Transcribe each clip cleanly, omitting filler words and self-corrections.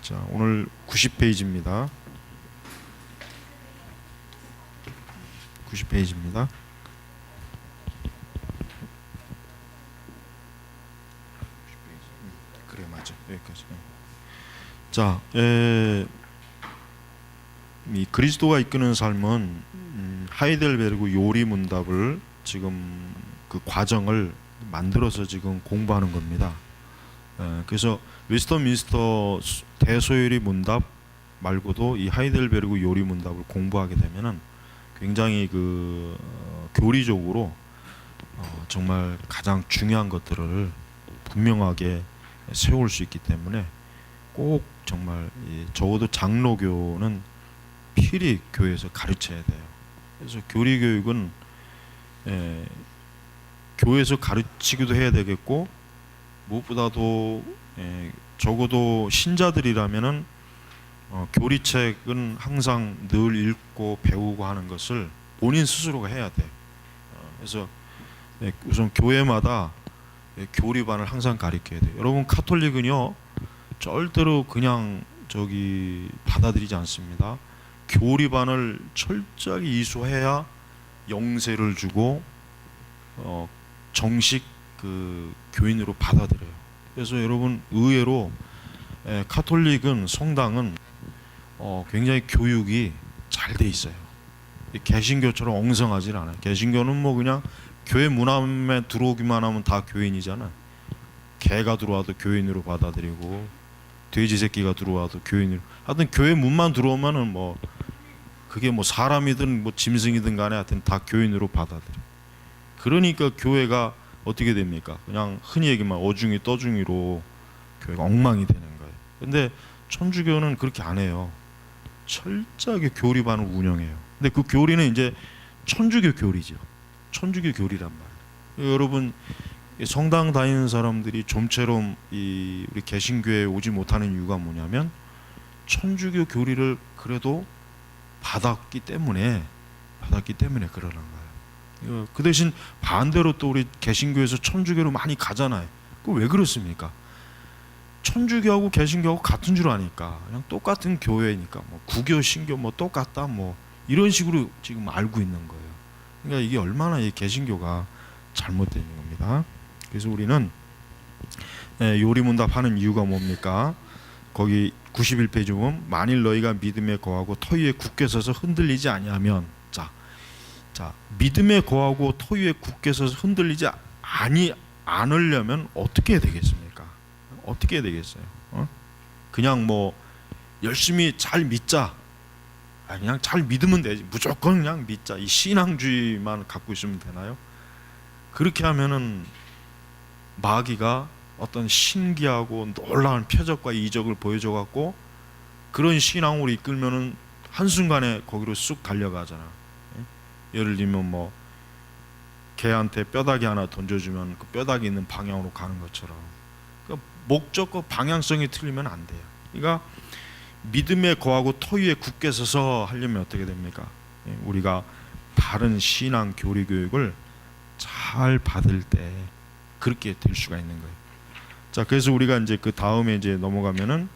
자, 오늘 90페이지입니다. 90페이지입니다. 그래, 맞아. 여기까지. 자, 이 그리스도가 이끄는 삶은 하이델베르그 요리 문답을 지금 그 과정을 만들어서 지금 공부하는 겁니다. 그래서 웨스터민스터 대소요리 문답 말고도 이 하이델베르그 요리 문답을 공부하게 되면은 굉장히 그 교리적으로 정말 가장 중요한 것들을 분명하게 세울 수 있기 때문에 꼭 정말 적어도 장로교는 필히 교회에서 가르쳐야 돼요. 그래서 교리 교육은 교회에서 가르치기도 해야 되겠고, 무엇보다도 적어도 신자들이라면은 교리책은 항상 늘 읽고 배우고 하는 것을 본인 스스로가 해야 돼. 그래서 우선 교회마다 교리반을 항상 가르쳐야 돼요. 여러분, 카톨릭은요 절대로 그냥 받아들이지 않습니다. 교리반을 철저하게 이수해야 영세를 주고 정식 그 교인으로 받아들여요. 그래서 여러분, 의외로 카톨릭은 성당은 굉장히 교육이 잘 돼 있어요. 개신교처럼 엉성하진 않아요. 개신교는 뭐 그냥 교회 문 앞에 들어오기만 하면 다 교인이잖아. 개가 들어와도 교인으로 받아들이고, 돼지 새끼가 들어와도 교인으로. 하여튼 교회 문만 들어오면은 뭐 그게 뭐 사람이든 뭐 짐승이든 간에 하여튼 다 교인으로 받아들여. 그러니까 교회가 어떻게 됩니까? 그냥 흔히 얘기하면 어중이 떠중이로 교회가 엉망이 되는 거예요. 근데 천주교는 그렇게 안 해요. 철저하게 교리반을 운영해요. 근데 그 교리는 이제 천주교 교리죠. 천주교 교리란 말이에요. 여러분, 성당 다니는 사람들이 좀처럼 우리 개신교에 오지 못하는 이유가 뭐냐면 천주교 교리를 그래도 받았기 때문에 그러는 거예요. 그 대신 반대로 또 우리 개신교에서 천주교로 많이 가잖아요. 그 왜 그렇습니까? 천주교하고 개신교하고 같은 줄 아니까, 그냥 똑같은 교회니까 뭐 구교 신교 뭐 똑같다 뭐 이런 식으로 지금 알고 있는 거예요. 그러니까 이게 얼마나 이 개신교가 잘못된 겁니다. 그래서 우리는 요리문답하는 이유가 뭡니까? 거기 91페이지 보면, 만일 너희가 믿음에 거하고 터 위에 굳게 서서 흔들리지 아니하면, 자, 믿음에 거하고 터 위에 굳게 서서 흔들리지 않으려면 어떻게 해야 되겠습니까? 어떻게 해야 되겠어요? 그냥 뭐 열심히 잘 믿자, 그냥 잘 믿으면 되지, 무조건 그냥 믿자, 이 신앙주의만 갖고 있으면 되나요? 그렇게 하면은 마귀가 어떤 신기하고 놀라운 표적과 이적을 보여줘 갖고 그런 신앙으로 이끌면은 한순간에 거기로 쑥 달려가잖아. 예를 들면 뭐 개한테 뼈다귀 하나 던져주면 그 뼈다귀 있는 방향으로 가는 것처럼, 그러니까 목적과 방향성이 틀리면 안 돼요. 그러니까 믿음에 거하고 터 위에 굳게 서서 하려면 어떻게 됩니까? 우리가 바른 신앙 교리 교육을 잘 받을 때 그렇게 될 수가 있는 거예요. 자, 그래서 우리가 이제 그 다음에 이제 넘어가면은,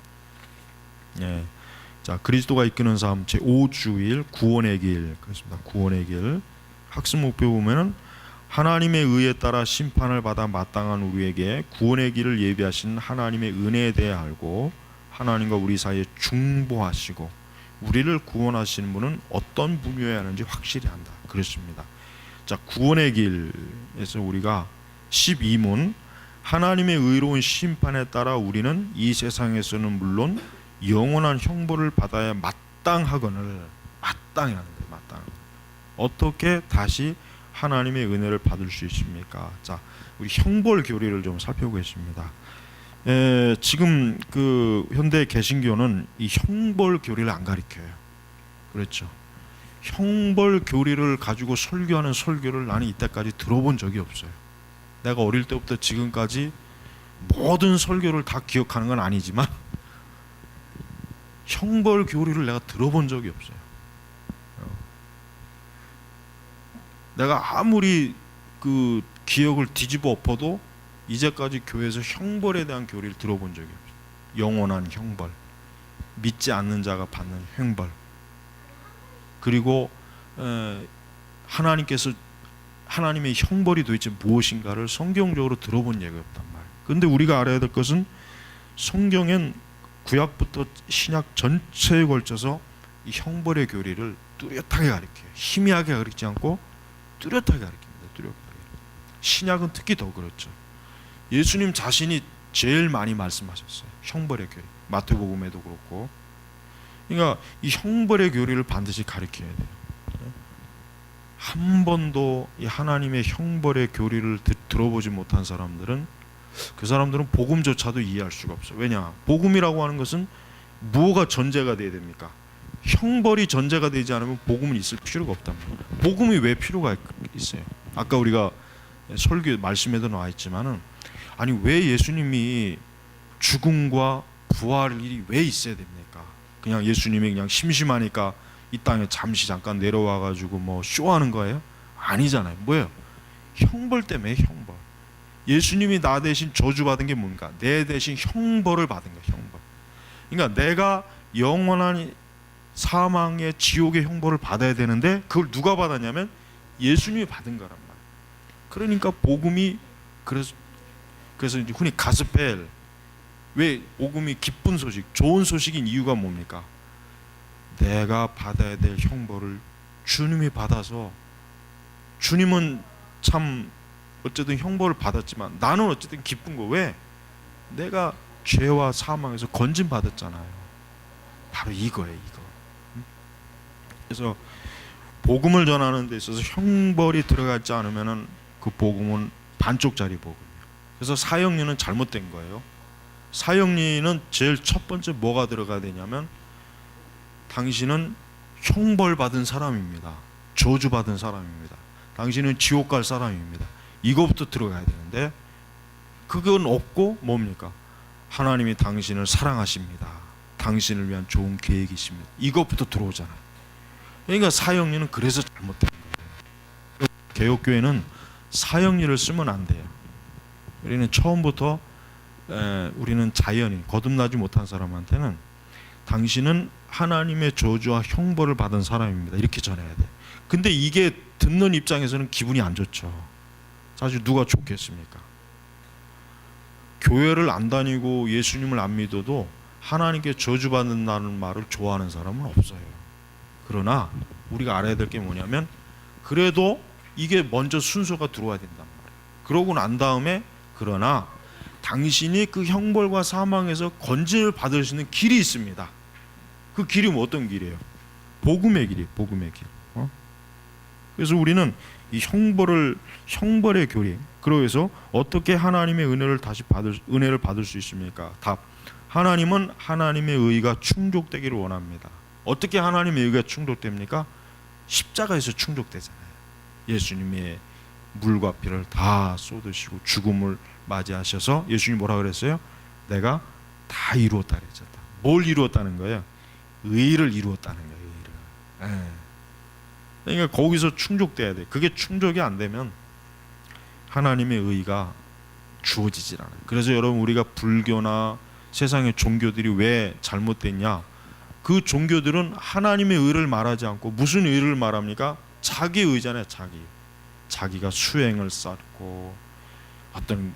자, 그리스도가 이끄는 삶 제 5주일 구원의 길. 그렇습니다. 구원의 길. 학습 목표 보면은, 하나님의 의에 따라 심판을 받아 마땅한 우리에게 구원의 길을 예비하신 하나님의 은혜에 대해 알고, 하나님과 우리 사이에 중보하시고 우리를 구원하시는 분은 어떤 분이어야 하는지 확실히 한다. 그렇습니다. 자, 구원의 길에서 우리가 12문, 하나님의 의로운 심판에 따라 우리는 이 세상에서는 물론 영원한 형벌을 받아야 마땅하거늘, 마땅해야 하는데, 마땅. 어떻게 다시 하나님의 은혜를 받을 수 있습니까? 자, 우리 형벌 교리를 좀 살펴보겠습니다. 지금 그 현대 개신교는 이 형벌 교리를 안 가르쳐요. 그렇죠? 형벌 교리를 가지고 설교하는 설교를 나는 이때까지 들어본 적이 없어요. 내가 어릴 때부터 지금까지 모든 설교를 다 기억하는 건 아니지만 형벌 교리를 내가 들어본 적이 없어요. 내가 아무리 그 기억을 뒤집어 엎어도 이제까지 교회에서 형벌에 대한 교리를 들어본 적이 없어요. 영원한 형벌. 믿지 않는 자가 받는 형벌, 그리고 하나님께서 하나님의 형벌이 도대체 무엇인가를 성경적으로 들어본 얘기가 없단 말이에요. 그런데 우리가 알아야 될 것은 성경엔 구약부터 신약 전체에 걸쳐서 이 형벌의 교리를 뚜렷하게 가르쳐요. 희미하게 가르치지 않고 뚜렷하게 가르칩니다. 뚜렷하게. 신약은 특히 더 그렇죠. 예수님 자신이 제일 많이 말씀하셨어요. 형벌의 교리. 마태복음에도 그렇고. 그러니까 이 형벌의 교리를 반드시 가르쳐야 돼요. 한 번도 이 하나님의 형벌의 교리를 들어보지 못한 사람들은 그 사람들은 복음조차도 이해할 수가 없어요. 왜냐? 복음이라고 하는 것은 무엇가 전제가 돼야 됩니까? 형벌이 전제가 되지 않으면 복음은 있을 필요가 없답니다. 복음이 왜 필요가 있어요? 아까 우리가 설교 말씀에도 나와 있지만은, 아니 왜 예수님이 죽음과 부활이 왜 있어야 됩니까? 그냥 예수님이 그냥 심심하니까 이 땅에 잠시 잠깐 내려와 가지고 뭐 쇼하는 거예요? 아니잖아요. 뭐예요? 형벌 때문에. 형벌. 예수님이 나 대신 저주받은 게 뭔가? 내 대신 형벌을 받은 거야. 형벌. 그러니까 내가 영원한 사망의 지옥의 형벌을 받아야 되는데 그걸 누가 받았냐면 예수님이 받은 거란 말이에요. 그러니까 복음이 그래서 이제 흔히 가스펠, 왜 복음이 기쁜 소식, 좋은 소식인 이유가 뭡니까? 내가 받아야 될 형벌을 주님이 받아서, 주님은 참 어쨌든 형벌을 받았지만 나는 어쨌든 기쁜 거. 왜? 내가 죄와 사망에서 건진 받았잖아요. 바로 이거예요, 이거. 그래서 복음을 전하는 데 있어서 형벌이 들어가지 않으면은 그 복음은 반쪽짜리 복음이에요. 그래서 사형리는 잘못된 거예요. 사형리는 제일 첫 번째 뭐가 들어가야 되냐면, 당신은 형벌 받은 사람입니다. 저주 받은 사람입니다. 당신은 지옥 갈 사람입니다. 이거부터 들어가야 되는데 그건 없고 뭡니까? 하나님이 당신을 사랑하십니다. 당신을 위한 좋은 계획이 있습니다. 이것부터 들어오잖아요. 그러니까 사형리는 그래서 잘못된 거예요. 개혁교회는 사형리를 쓰면 안 돼요. 우리는 처음부터 우리는 자연인, 거듭나지 못한 사람한테는 당신은 하나님의 저주와 형벌을 받은 사람입니다. 이렇게 전해야 돼. 근데 이게 듣는 입장에서는 기분이 안 좋죠. 사실 누가 좋겠습니까? 교회를 안 다니고 예수님을 안 믿어도 하나님께 저주받는다는 말을 좋아하는 사람은 없어요. 그러나 우리가 알아야 될 게 뭐냐면, 그래도 이게 먼저 순서가 들어와야 된단 말이에요. 그러고 난 다음에, 그러나 당신이 그 형벌과 사망에서 건진을 받을 수 있는 길이 있습니다. 그 길이 뭐 어떤 길이에요? 복음의 길이에요. 복음의 길. 그래서 우리는 이 형벌의 교리. 그래서 어떻게 하나님의 은혜를 받을 수 있습니까? 답. 하나님은 하나님의 의가 충족되기를 원합니다. 어떻게 하나님의 의가 충족됩니까? 십자가에서 충족되잖아요. 예수님의 물과 피를 다 쏟으시고 죽음을 맞이하셔서 예수님이 뭐라 그랬어요? 내가 다 이루었다 그랬잖아. 뭘 이루었다는 거예요? 의를 이루었다는 거예요. 의를. 그러니까 거기서 충족돼야 돼. 그게 충족이 안 되면 하나님의 의가 주어지질 않아요. 그래서 여러분, 우리가 불교나 세상의 종교들이 왜 잘못됐냐? 그 종교들은 하나님의 의를 말하지 않고 무슨 의를 말합니까? 자기 의잖아요. 자기가 수행을 쌓고 어떤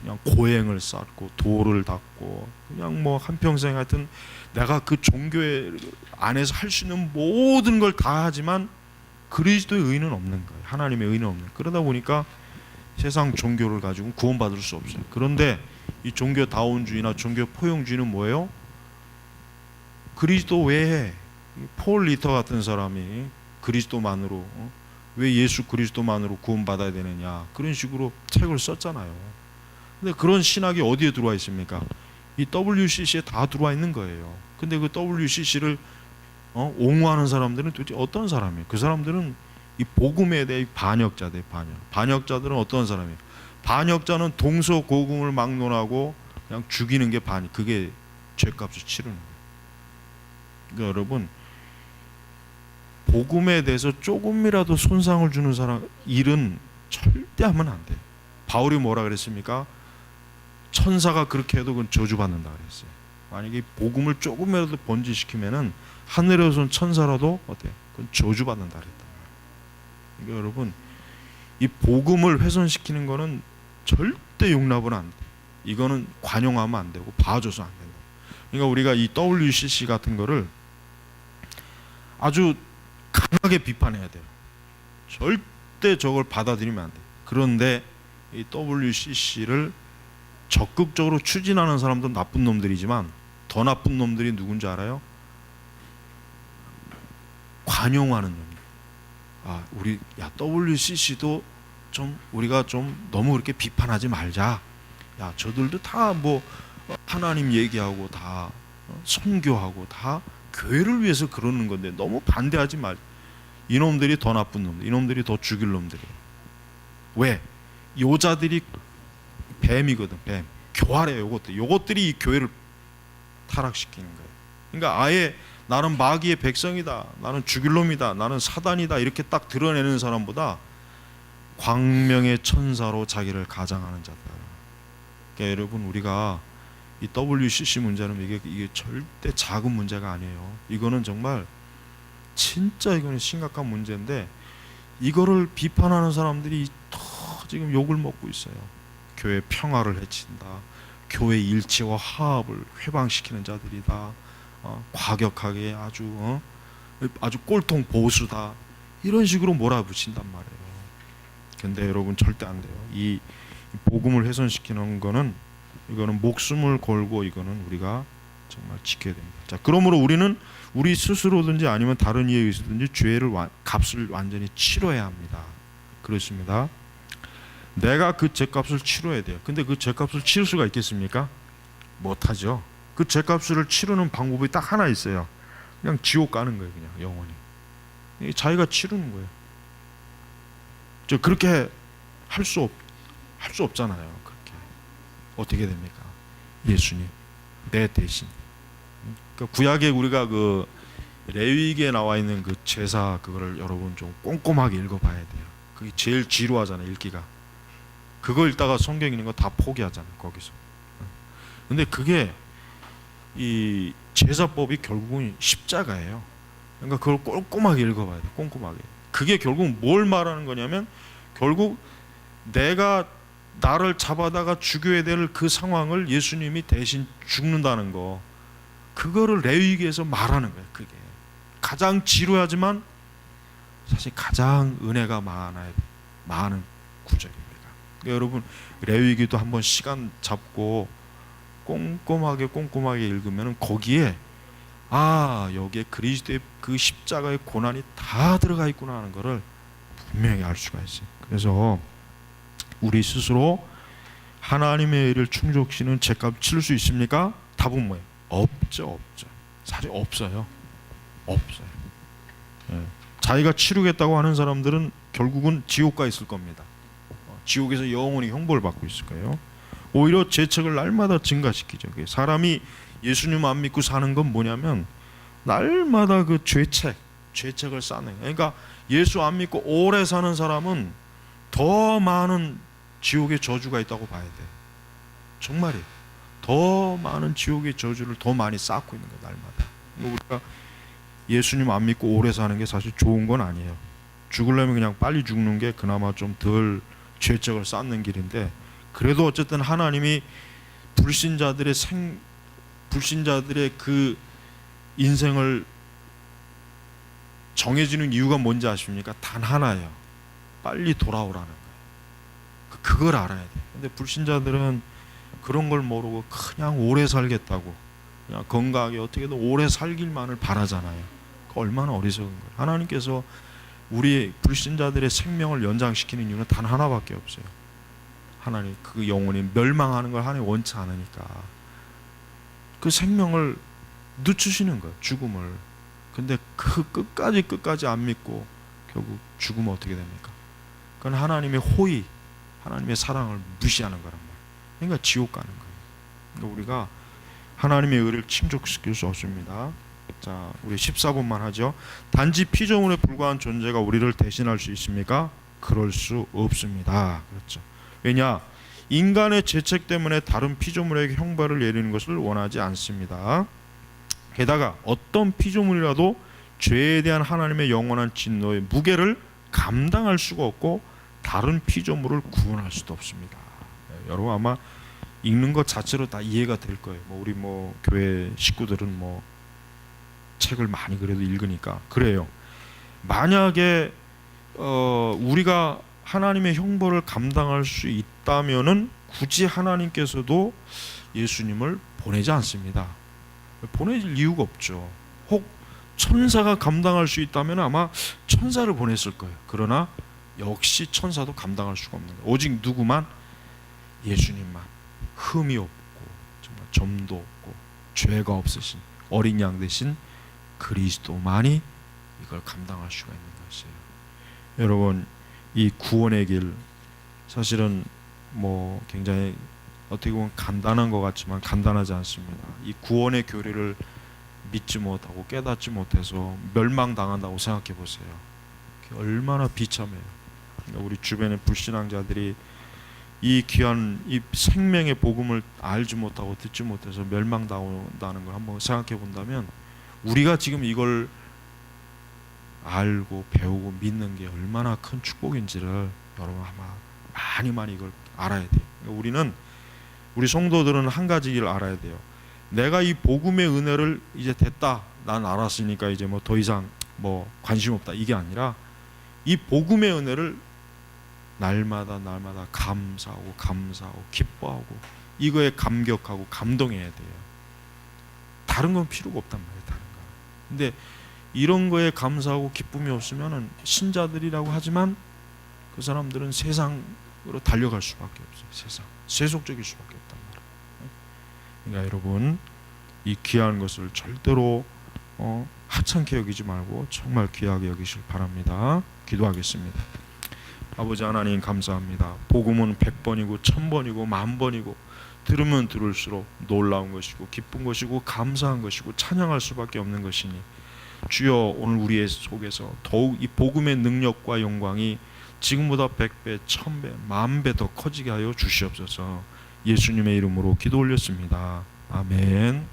그냥 고행을 쌓고 도를 닦고 그냥 뭐 한평생 하여튼 내가 그 종교의 안에서 할 수 있는 모든 걸 다 하지만 그리스도의 의는 없는 거예요. 하나님의 의는 없는 거예요. 그러다 보니까 세상 종교를 가지고 구원받을 수 없어요. 그런데 이 종교다운주의나 종교 포용주의는 뭐예요? 그리스도 외에 폴 리터 같은 사람이 그리스도만으로 왜 예수 그리스도만으로 구원받아야 되느냐, 그런 식으로 책을 썼잖아요. 근데 그런 신학이 어디에 들어와 있습니까? 이 WCC에 다 들어와 있는 거예요. 근데 그 WCC를 옹호하는 사람들은 도대체 어떤 사람이에요? 그 사람들은 이 복음에 대해 반역자들. 반역자들은 어떤 사람이에요? 반역자는 동서고금을 막론하고 그냥 죽이는 게 그게 죄값을 치르는 거예요. 그러니까 여러분, 복음에 대해서 조금이라도 손상을 주는 사람 일은 절대 하면 안 돼요. 바울이 뭐라 그랬습니까? 천사가 그렇게 해도 그건 저주받는다 그랬어요. 만약에 복음을 조금이라도 번지시키면은 하늘에서 온 천사라도 어때? 그건 저주받는다 그랬단 말이에요. 그러니까 여러분, 이 복음을 훼손시키는 거는 절대 용납은 안 돼. 이거는 관용하면 안 되고 봐줘서 안 된다. 그러니까 우리가 이 WCC 같은 거를 아주 강하게 비판해야 돼요. 절대 저걸 받아들이면 안 돼. 그런데 이 WCC를 적극적으로 추진하는 사람도 나쁜 놈들이지만 더 나쁜 놈들이 누군지 알아요? 관용하는 놈들. 우리 WCC도 좀 우리가 좀 너무 그렇게 비판하지 말자. 저들도 다 뭐 하나님 얘기하고 다 선교하고 다 교회를 위해서 그러는 건데 너무 반대하지 말. 이놈들이 더 나쁜 놈들, 이놈들이 더 죽일 놈들이에요. 왜? 요자들이 뱀이거든, 뱀. 교활해요, 요것들이 이 교회를 타락시키는 거예요. 그러니까 아예 나는 마귀의 백성이다, 나는 죽일 놈이다, 나는 사단이다 이렇게 딱 드러내는 사람보다 광명의 천사로 자기를 가장하는 자다. 그러니까 여러분, 우리가 이 WCC 문제는 이게 절대 작은 문제가 아니에요. 이거는 정말 진짜 이거는 심각한 문제인데 이거를 비판하는 사람들이 더 지금 욕을 먹고 있어요. 교회 평화를 해친다, 교회 일치와 화합을 회방시키는 자들이다, 과격하게 아주 꼴통 보수다, 이런 식으로 몰아붙인단 말이에요. 근데 여러분, 절대 안 돼요. 이 복음을 훼손시키는 거는 이거는 목숨을 걸고 이거는 우리가 정말 지켜야 됩니다. 자, 그러므로 우리는 우리 스스로든지 아니면 다른 이에 의해서든지 죄를 값을 완전히 치러야 합니다. 그렇습니다. 내가 그 죄값을 치러야 돼요. 근데 그 죄값을 치를 수가 있겠습니까? 못하죠. 그 죄값을 치르는 방법이 딱 하나 있어요. 그냥 지옥 가는 거예요. 그냥 영원히 자기가 치르는 거예요. 그렇게 할 수 없잖아요. 그렇게 어떻게 됩니까? 예수님 내 대신. 그러니까 구약에 우리가 그 레위기에 나와 있는 그 제사 그거를 여러분 좀 꼼꼼하게 읽어봐야 돼요. 그게 제일 지루하잖아요, 읽기가. 그거 읽다가 성경 읽는 거 다 포기하잖아요, 거기서. 근데 그게 이 제사법이 결국은 십자가예요. 그러니까 그걸 꼼꼼하게 읽어봐야 돼, 꼼꼼하게. 그게 결국 뭘 말하는 거냐면, 결국 내가 나를 잡아다가 죽여야 될 그 상황을 예수님이 대신 죽는다는 거, 그거를 레위기에서 말하는 거예요. 그게 가장 지루하지만 사실 가장 은혜가 많은 구절입니다. 그러니까 여러분, 레위기도 한번 시간 잡고 꼼꼼하게 읽으면 거기에 여기에 그리스도의 그 십자가의 고난이 다 들어가 있구나 하는 것을 분명히 알 수가 있어요. 그래서 우리 스스로 하나님의 의를 충족시키는 죄값 치를 수 있습니까? 답은 뭐예요? 없죠. 사실 없어요. 자기가 치르겠다고 하는 사람들은 결국은 지옥 가 있을 겁니다. 지옥에서 영원히 형벌을 받고 있을 거예요. 오히려 죄책을 날마다 증가시키죠. 사람이 예수님 안 믿고 사는 건 뭐냐면 날마다 그 죄책을 쌓는 거예요. 그러니까 예수 안 믿고 오래 사는 사람은 더 많은 지옥의 저주가 있다고 봐야 돼. 정말이에요. 더 많은 지옥의 저주를 더 많이 쌓고 있는 거예요, 날마다. 우리가 예수님 안 믿고 오래 사는 게 사실 좋은 건 아니에요. 죽으려면 그냥 빨리 죽는 게 그나마 좀 덜 죄책을 쌓는 길인데, 그래도 어쨌든 하나님이 불신자들의 그 인생을 정해지는 이유가 뭔지 아십니까? 단 하나예요. 빨리 돌아오라는 거예요. 그걸 알아야 돼요. 근데 불신자들은 그런 걸 모르고 그냥 오래 살겠다고, 그냥 건강하게 어떻게든 오래 살길만을 바라잖아요. 얼마나 어리석은 거예요. 하나님께서 우리 불신자들의 생명을 연장시키는 이유는 단 하나밖에 없어요. 하나님 그 영혼이 멸망하는 걸 하나님 원치 않으니까 그 생명을 늦추시는 거예요, 죽음을. 근데 그 끝까지 안 믿고 결국 죽으면 어떻게 됩니까? 그건 하나님의 호의, 하나님의 사랑을 무시하는 거란 말이에요. 그러니까 지옥 가는 거예요. 그러니까 우리가 하나님의 의를 충족시킬 수 없습니다. 자, 우리 14번만 하죠. 단지 피조물에 불과한 존재가 우리를 대신할 수 있습니까? 그럴 수 없습니다. 그렇죠. 왜냐? 인간의 죄책 때문에 다른 피조물에게 형벌을 내리는 것을 원하지 않습니다. 게다가 어떤 피조물이라도 죄에 대한 하나님의 영원한 진노의 무게를 감당할 수가 없고 다른 피조물을 구원할 수도 없습니다. 여러분 아마 읽는 것 자체로 다 이해가 될 거예요. 우리 교회 식구들은 책을 많이 그래도 읽으니까 그래요. 만약에 우리가 하나님의 형벌을 감당할 수 있다면은 굳이 하나님께서도 예수님을 보내지 않습니다. 보낼 이유가 없죠. 혹 천사가 감당할 수 있다면 아마 천사를 보냈을 거예요. 그러나 역시 천사도 감당할 수가 없는 거예요. 오직 누구만? 예수님만. 흠이 없고 정말 점도 없고 죄가 없으신 어린 양 되신 그리스도만이 이걸 감당할 수가 있는 것이에요. 여러분 이 구원의 길 사실은 굉장히 어떻게 보면 간단한 것 같지만 간단하지 않습니다. 이 구원의 교리를 믿지 못하고 깨닫지 못해서 멸망당한다고 생각해 보세요. 얼마나 비참해요. 우리 주변의 불신앙자들이 이 귀한 이 생명의 복음을 알지 못하고 듣지 못해서 멸망당한다는 걸 한번 생각해 본다면 우리가 지금 이걸 알고 배우고 믿는 게 얼마나 큰 축복인지를 여러분 아마 많이 이걸 알아야 돼요. 우리 성도들은 한 가지 를 알아야 돼요. 내가 이 복음의 은혜를 이제 됐다, 난 알았으니까 이제 더 이상 관심 없다, 이게 아니라 이 복음의 은혜를 날마다 감사하고 기뻐하고 이거에 감격하고 감동해야 돼요. 다른 건 필요가 없단 말이에요. 다른 거. 근데 이런 거에 감사하고 기쁨이 없으면은 신자들이라고 하지만 그 사람들은 세상으로 달려갈 수밖에 없어요. 세속적일 수밖에 없단 말이에요. 그러니까 여러분 이 귀한 것을 절대로 하찮게 여기지 말고 정말 귀하게 여기실 바랍니다. 기도하겠습니다. 아버지 하나님 감사합니다. 복음은 100번이고 1000번이고 10,000번이고 들으면 들을수록 놀라운 것이고 기쁜 것이고 감사한 것이고 찬양할 수밖에 없는 것이니 주여 오늘 우리의 속에서 더욱 이 복음의 능력과 영광이 지금보다 100배, 1000배, 10,000배 더 커지게 하여 주시옵소서. 예수님의 이름으로 기도 올렸습니다. 아멘.